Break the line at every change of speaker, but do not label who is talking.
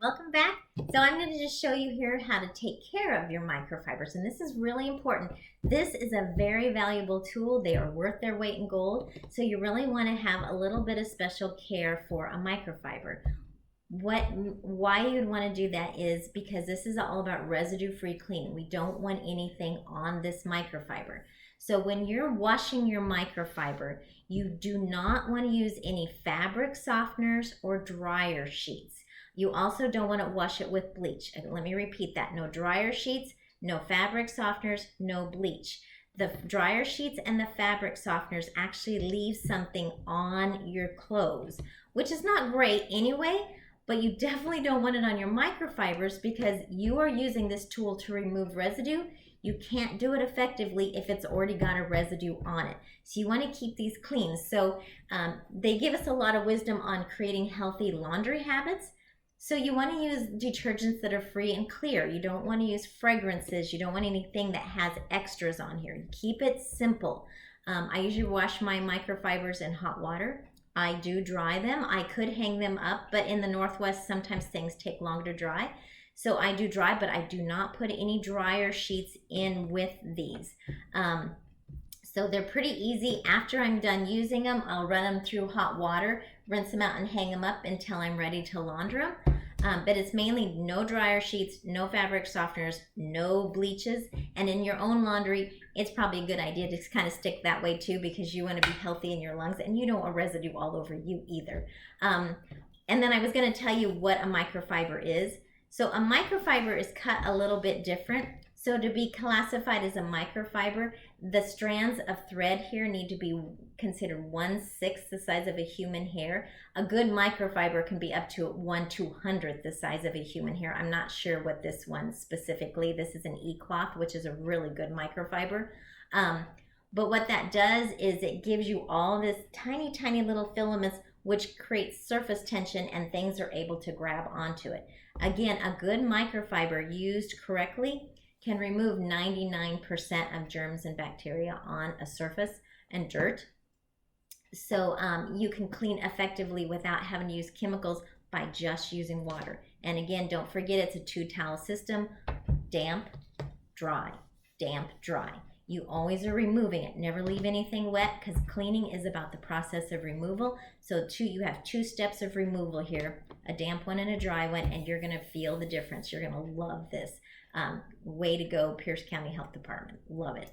Welcome back. So I'm going to just show you here how to take care of your microfibers, and this is really important. This is a very valuable tool. They are worth their weight in gold, so you really want to have a little bit of special care for a microfiber. Why you'd want to do that is because this is all about residue-free cleaning. We don't want anything on this microfiber. So when you're washing your microfiber, you do not want to use any fabric softeners or dryer sheets. You also don't want to wash it with bleach. Let me repeat that. No dryer sheets, no fabric softeners, no bleach. The dryer sheets and the fabric softeners actually leave something on your clothes, which is not great anyway, but you definitely don't want it on your microfibers because you are using this tool to remove residue. You can't do it effectively if it's already got a residue on it. So you want to keep these clean. So they give us a lot of wisdom on creating healthy laundry habits. So you want to use detergents that are free and clear. You don't want to use fragrances. You don't want anything that has extras on here. Keep it simple. I usually wash my microfibers in hot water. I do dry them. I could hang them up, but in the Northwest, sometimes things take longer to dry. So I do dry, but I do not put any dryer sheets in with these. So they're pretty easy. After I'm done using them, I'll run them through hot water, rinse them out and hang them up until I'm ready to launder them. But it's mainly no dryer sheets, no fabric softeners, no bleaches. And in your own laundry, it's probably a good idea to kind of stick that way too because you want to be healthy in your lungs and you don't want residue all over you either. And then I was going to tell you what a microfiber is. So a microfiber is cut a little bit different. So to be classified as a microfiber, the strands of thread here need to be considered 1/6 the size of a human hair. A good microfiber can be up to 1/200 the size of a human hair. I'm not sure what this one specifically. This is an E-cloth, which is a really good microfiber. But what that does is it gives you all this tiny, tiny little filaments which creates surface tension and things are able to grab onto it. Again, a good microfiber used correctly can remove 99% of germs and bacteria on a surface and dirt. So you can clean effectively without having to use chemicals by just using water. And again, don't forget it's a 2-towel system, damp, dry, damp, dry. You always are removing it. Never leave anything wet because cleaning is about the process of removal. So you have 2 steps of removal here, a damp one and a dry one, and you're going to feel the difference. You're going to love this. Way to go, Pierce County Health Department. Love it.